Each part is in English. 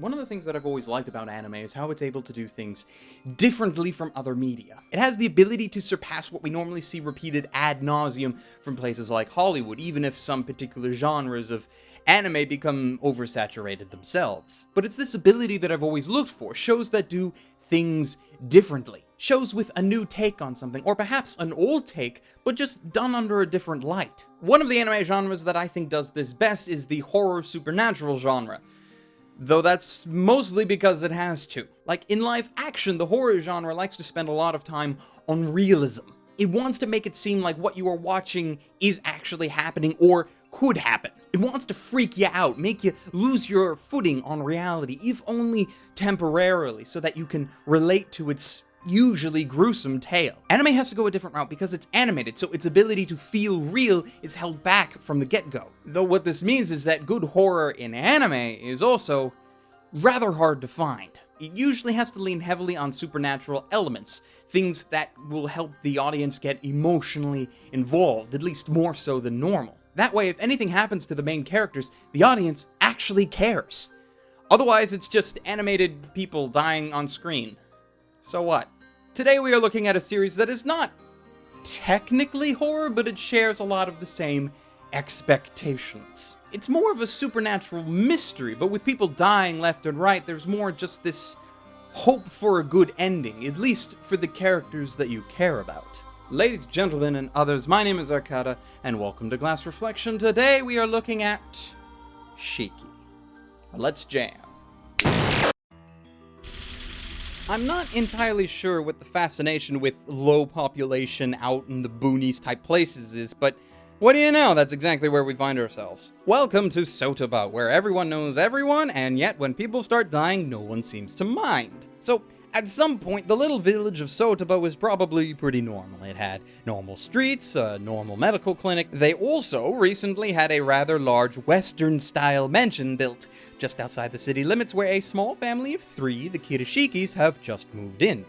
One of the things that I've always liked about anime is how it's able to do things differently from other media. It has the ability to surpass what we normally see repeated ad nauseum from places like Hollywood, even if some particular genres of anime become oversaturated themselves. But it's this ability that I've always looked for, shows that do things differently. Shows with a new take on something, or perhaps an old take, but just done under a different light. One of the anime genres that I think does this best is the horror supernatural genre. Though that's mostly because it has to. Like, in live action, the horror genre likes to spend a lot of time on realism. It wants to make it seem like what you are watching is actually happening or could happen. It wants to freak you out, make you lose your footing on reality, if only temporarily, so that you can relate to its usually gruesome tale. Anime has to go a different route because it's animated, so its ability to feel real is held back from the get-go. Though what this means is that good horror in anime is also rather hard to find. It usually has to lean heavily on supernatural elements, things that will help the audience get emotionally involved, at least more so than normal. That way, if anything happens to the main characters, the audience actually cares. Otherwise, it's just animated people dying on screen. So what? Today we are looking at a series that is not technically horror, but it shares a lot of the same expectations. It's more of a supernatural mystery, but with people dying left and right, there's more just this hope for a good ending, at least for the characters that you care about. Ladies, gentlemen, and others, my name is Arcada, and welcome to Glass Reflection. Today we are looking at Shiki. Let's jam. I'm not entirely sure what the fascination with low population out in the boonies type places is, but what do you know, that's exactly where we find ourselves. Welcome to Sotoba, where everyone knows everyone, and yet when people start dying, no one seems to mind. So, at some point, the little village of Sotoba was probably pretty normal. It had normal streets, a normal medical clinic. They also recently had a rather large Western-style mansion built just outside the city limits where a small family of 3, the Kirishikis, have just moved in.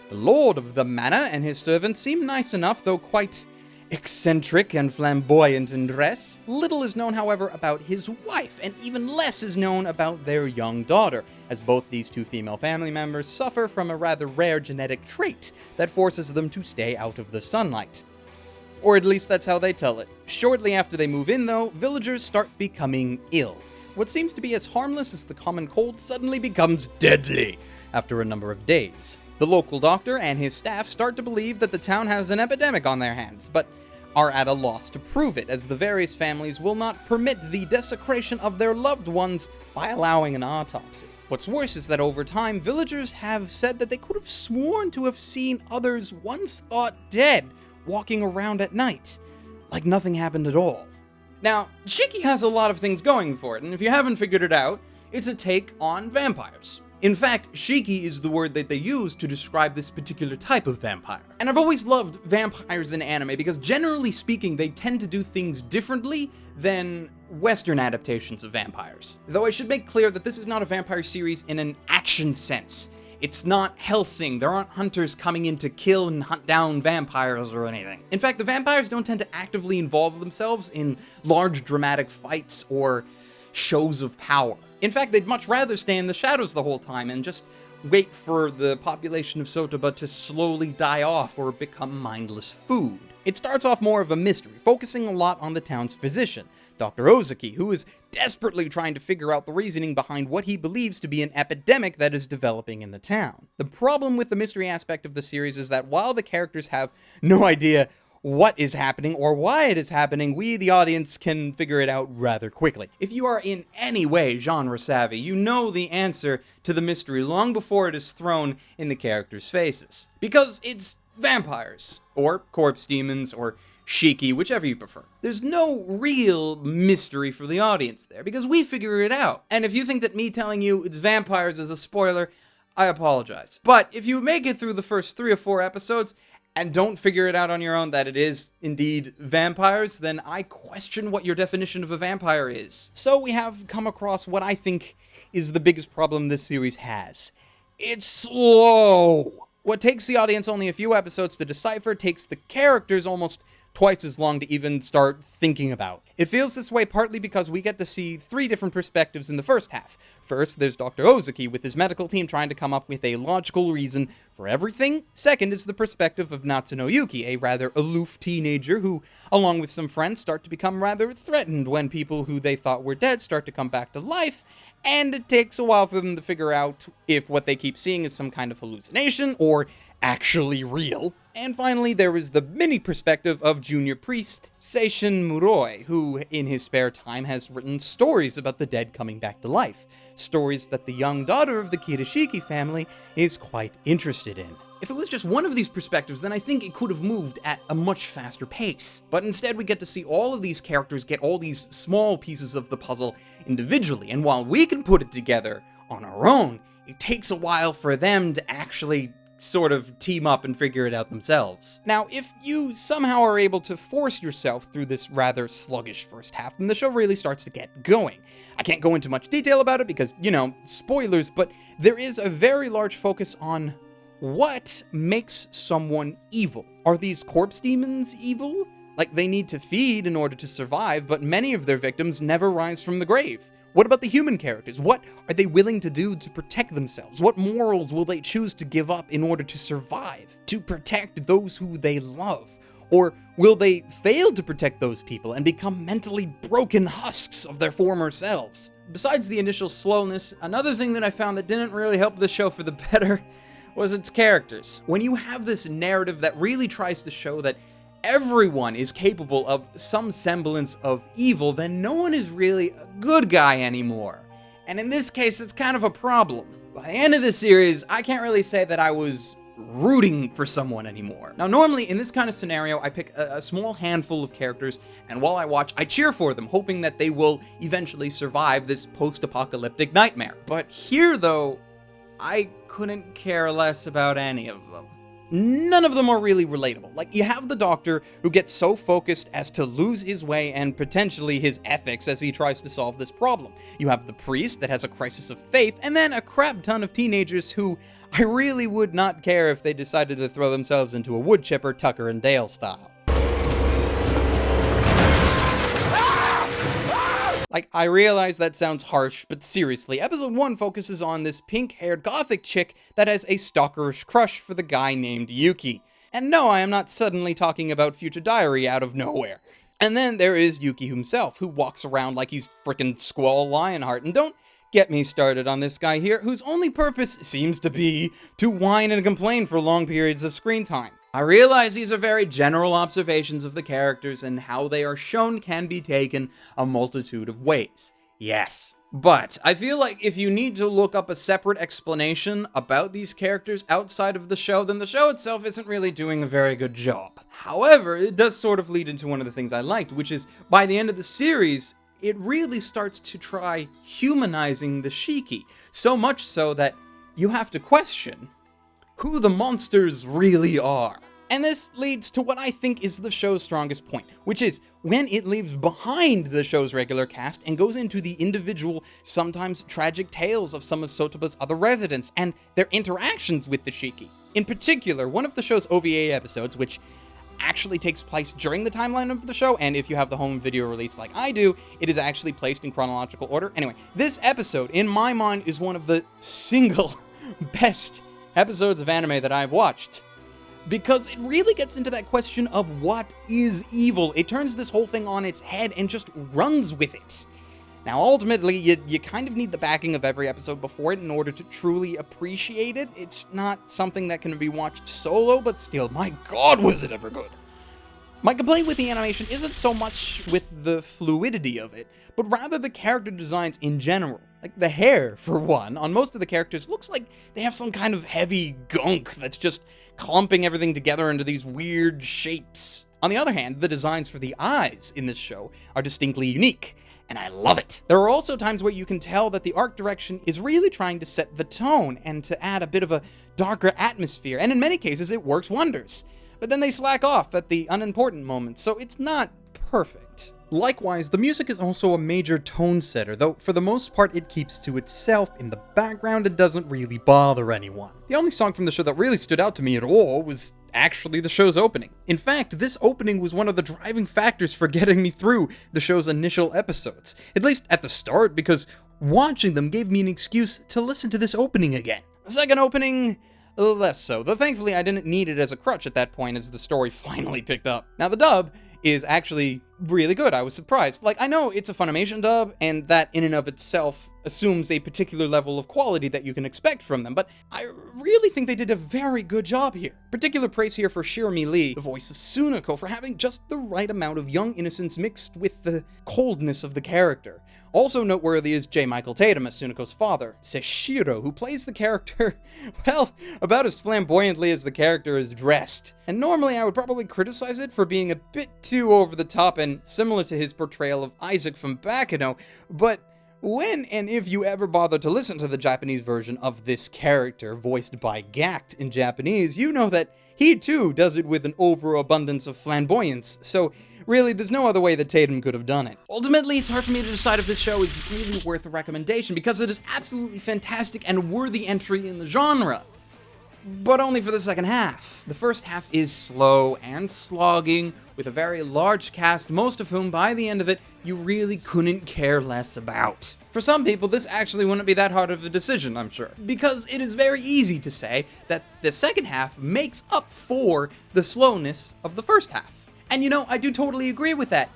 The lord of the manor and his servants seem nice enough, though quite eccentric and flamboyant in dress. Little is known, however, about his wife, and even less is known about their young daughter, as both these 2 female family members suffer from a rather rare genetic trait that forces them to stay out of the sunlight. Or at least that's how they tell it. Shortly after they move in, though, villagers start becoming ill. What seems to be as harmless as the common cold suddenly becomes deadly after a number of days. The local doctor and his staff start to believe that the town has an epidemic on their hands, but are at a loss to prove it, as the various families will not permit the desecration of their loved ones by allowing an autopsy. What's worse is that over time, villagers have said that they could have sworn to have seen others once thought dead walking around at night, like nothing happened at all. Now, Shiki has a lot of things going for it, and if you haven't figured it out, it's a take on vampires. In fact, Shiki is the word that they use to describe this particular type of vampire. And I've always loved vampires in anime because generally speaking, they tend to do things differently than Western adaptations of vampires. Though I should make clear that this is not a vampire series in an action sense. It's not Hellsing, there aren't hunters coming in to kill and hunt down vampires or anything. In fact, the vampires don't tend to actively involve themselves in large dramatic fights or shows of power. In fact, they'd much rather stay in the shadows the whole time and just wait for the population of Sotoba to slowly die off or become mindless food. It starts off more of a mystery, focusing a lot on the town's physician, Dr. Ozaki, who is desperately trying to figure out the reasoning behind what he believes to be an epidemic that is developing in the town. The problem with the mystery aspect of the series is that while the characters have no idea what is happening or why it is happening, we, the audience, can figure it out rather quickly. If you are in any way genre savvy, you know the answer to the mystery long before it is thrown in the characters' faces. Because it's vampires, or corpse demons, or Shiki, whichever you prefer. There's no real mystery for the audience there, because we figure it out. And if you think that me telling you it's vampires is a spoiler, I apologize. But if you make it through the first 3 or 4 episodes, and don't figure it out on your own that it is indeed vampires, then I question what your definition of a vampire is. So we have come across what I think is the biggest problem this series has. It's slow. What takes the audience only a few episodes to decipher takes the characters almost twice as long to even start thinking about. It feels this way partly because we get to see 3 different perspectives in the first half. First, there's Dr. Ozaki with his medical team trying to come up with a logical reason for everything. Second is the perspective of Natsuno-yuki, a rather aloof teenager who, along with some friends, start to become rather threatened when people who they thought were dead start to come back to life, and it takes a while for them to figure out if what they keep seeing is some kind of hallucination or actually real. And finally, there is the mini perspective of junior priest Seishin Muroi, who in his spare time has written stories about the dead coming back to life. Stories that the young daughter of the Shiki family is quite interested in. If it was just one of these perspectives, then I think it could have moved at a much faster pace. But instead we get to see all of these characters get all these small pieces of the puzzle individually, and while we can put it together on our own, it takes a while for them to actually sort of team up and figure it out themselves. Now, if you somehow are able to force yourself through this rather sluggish first half, then the show really starts to get going. I can't go into much detail about it because, spoilers, but there is a very large focus on what makes someone evil. Are these corpse demons evil? Like, they need to feed in order to survive, but many of their victims never rise from the grave. What about the human characters? What are they willing to do to protect themselves? What morals will they choose to give up in order to survive, to protect those who they love? Or will they fail to protect those people and become mentally broken husks of their former selves? Besides the initial slowness, another thing that I found that didn't really help the show for the better was its characters. When you have this narrative that really tries to show that everyone is capable of some semblance of evil, then no one is really a good guy anymore. And in this case, it's kind of a problem. By the end of the series, I can't really say that I was rooting for someone anymore. Now, normally in this kind of scenario, I pick a small handful of characters, and while I watch, I cheer for them, hoping that they will eventually survive this post-apocalyptic nightmare. But here, though, I couldn't care less about any of them. None of them are really relatable. Like, you have the doctor who gets so focused as to lose his way and potentially his ethics as he tries to solve this problem. You have the priest that has a crisis of faith, and then a crap ton of teenagers who I really would not care if they decided to throw themselves into a wood chipper Tucker and Dale style. Like, I realize that sounds harsh, but seriously, episode 1 focuses on this pink-haired gothic chick that has a stalkerish crush for the guy named Yuki. And no, I am not suddenly talking about Future Diary out of nowhere. And then there is Yuki himself, who walks around like he's frickin' Squall Lionheart, and don't get me started on this guy here, whose only purpose seems to be to whine and complain for long periods of screen time. I realize these are very general observations of the characters, and how they are shown can be taken a multitude of ways. Yes. But I feel like if you need to look up a separate explanation about these characters outside of the show, then the show itself isn't really doing a very good job. However, it does sort of lead into one of the things I liked, which is by the end of the series, it really starts to try humanizing the Shiki, so much so that you have to question who the monsters really are. And this leads to what I think is the show's strongest point, which is when it leaves behind the show's regular cast and goes into the individual, sometimes tragic tales of some of Sotoba's other residents and their interactions with the Shiki. In particular, one of the show's OVA episodes, which actually takes place during the timeline of the show, and if you have the home video release like I do, it is actually placed in chronological order. Anyway, this episode, in my mind, is one of the single best episodes of anime that I've watched, because it really gets into that question of what is evil. It turns this whole thing on its head and just runs with it. Now, ultimately, you kind of need the backing of every episode before it in order to truly appreciate it. It's not something that can be watched solo, but still, my god, was it ever good. My complaint with the animation isn't so much with the fluidity of it, but rather the character designs in general. Like, the hair, for one, on most of the characters looks like they have some kind of heavy gunk that's just clumping everything together into these weird shapes. On the other hand, the designs for the eyes in this show are distinctly unique, and I love it. There are also times where you can tell that the art direction is really trying to set the tone and to add a bit of a darker atmosphere, and in many cases it works wonders. But then they slack off at the unimportant moments, so it's not perfect. Likewise, the music is also a major tone setter, though for the most part it keeps to itself in the background and doesn't really bother anyone. The only song from the show that really stood out to me at all was actually the show's opening. In fact, this opening was one of the driving factors for getting me through the show's initial episodes, at least at the start, because watching them gave me an excuse to listen to this opening again. The second opening, less so, though thankfully I didn't need it as a crutch at that point as the story finally picked up. Now the dub is actually really good. I was surprised. Like, I know it's a Funimation dub, and that in and of itself assumes a particular level of quality that you can expect from them, but I really think they did a very good job here. Particular praise here for Shirami Lee, the voice of Tsuneko, for having just the right amount of young innocence mixed with the coldness of the character. Also noteworthy is J. Michael Tatum as Tsuneko's father, Seshiro, who plays the character, well, about as flamboyantly as the character is dressed. And normally I would probably criticize it for being a bit too over the top and similar to his portrayal of Isaac from Bakano, but when and if you ever bother to listen to the Japanese version of this character, voiced by Gact in Japanese, you know that he too does it with an overabundance of flamboyance, so really, there's no other way that Tatum could have done it. Ultimately, it's hard for me to decide if this show is really worth a recommendation, because it is absolutely fantastic and worthy entry in the genre. But only for the second half. The first half is slow and slogging, with a very large cast, most of whom, by the end of it, you really couldn't care less about. For some people, this actually wouldn't be that hard of a decision, I'm sure, because it is very easy to say that the second half makes up for the slowness of the first half. And you know, I do totally agree with that.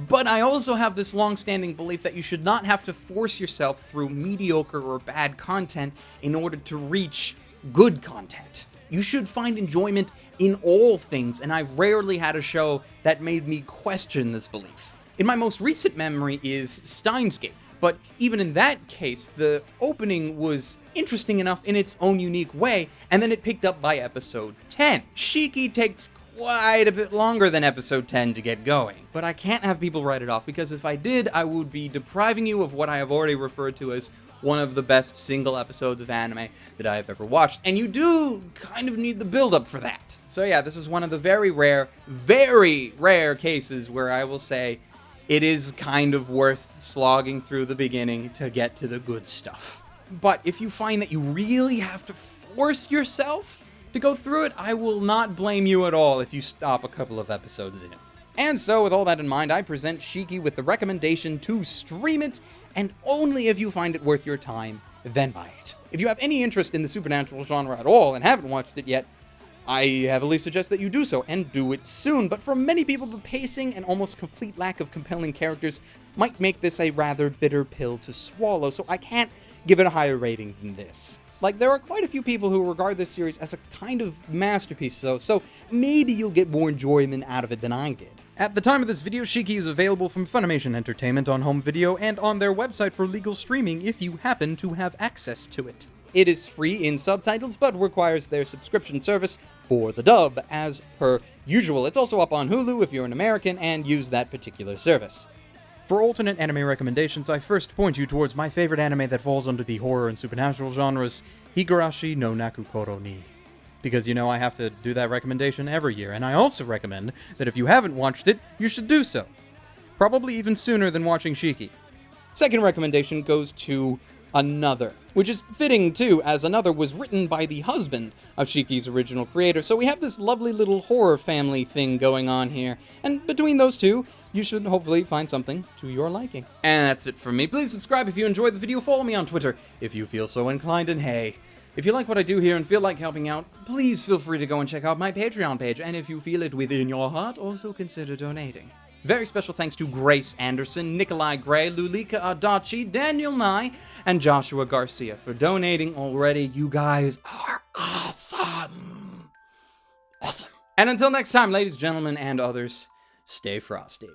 But I also have this long-standing belief that you should not have to force yourself through mediocre or bad content in order to reach good content. You should find enjoyment in all things, and I've rarely had a show that made me question this belief. In my most recent memory is Steins Gate, but even in that case, the opening was interesting enough in its own unique way, and then it picked up by episode 10. Shiki takes quite a bit longer than episode 10 to get going. But I can't have people write it off, because if I did, I would be depriving you of what I have already referred to as one of the best single episodes of anime that I have ever watched. And you do kind of need the build-up for that. So yeah, this is one of the very rare cases where I will say it is kind of worth slogging through the beginning to get to the good stuff. But if you find that you really have to force yourself to go through it, I will not blame you at all if you stop a couple of episodes in. And so, with all that in mind, I present Shiki with the recommendation to stream it, and only if you find it worth your time, then buy it. If you have any interest in the supernatural genre at all and haven't watched it yet, I heavily suggest that you do so, and do it soon. But for many people, the pacing and almost complete lack of compelling characters might make this a rather bitter pill to swallow, so I can't give it a higher rating than this. Like, there are quite a few people who regard this series as a kind of masterpiece, though, so maybe you'll get more enjoyment out of it than I did. At the time of this video, Shiki is available from Funimation Entertainment on home video and on their website for legal streaming if you happen to have access to it. It is free in subtitles, but requires their subscription service for the dub, as per usual. It's also up on Hulu if you're an American and use that particular service. For alternate anime recommendations, I first point you towards my favorite anime that falls under the horror and supernatural genres, Higurashi no Nakukoro ni. Because, you know, I have to do that recommendation every year, and I also recommend that if you haven't watched it, you should do so. Probably even sooner than watching Shiki. Second recommendation goes to Another, which is fitting too, as Another was written by the husband of Shiki's original creator, so we have this lovely little horror family thing going on here, and between those two, you should hopefully find something to your liking. And that's it from me. Please subscribe if you enjoyed the video, follow me on Twitter if you feel so inclined, and hey, if you like what I do here and feel like helping out, please feel free to go and check out my Patreon page, and if you feel it within your heart, also consider donating. Very special thanks to Grace Anderson, Nikolai Gray, Lulika Adachi, Daniel Nye, and Joshua Garcia for donating already. You guys are awesome! Awesome! And until next time, ladies, gentlemen, and others, stay frosty.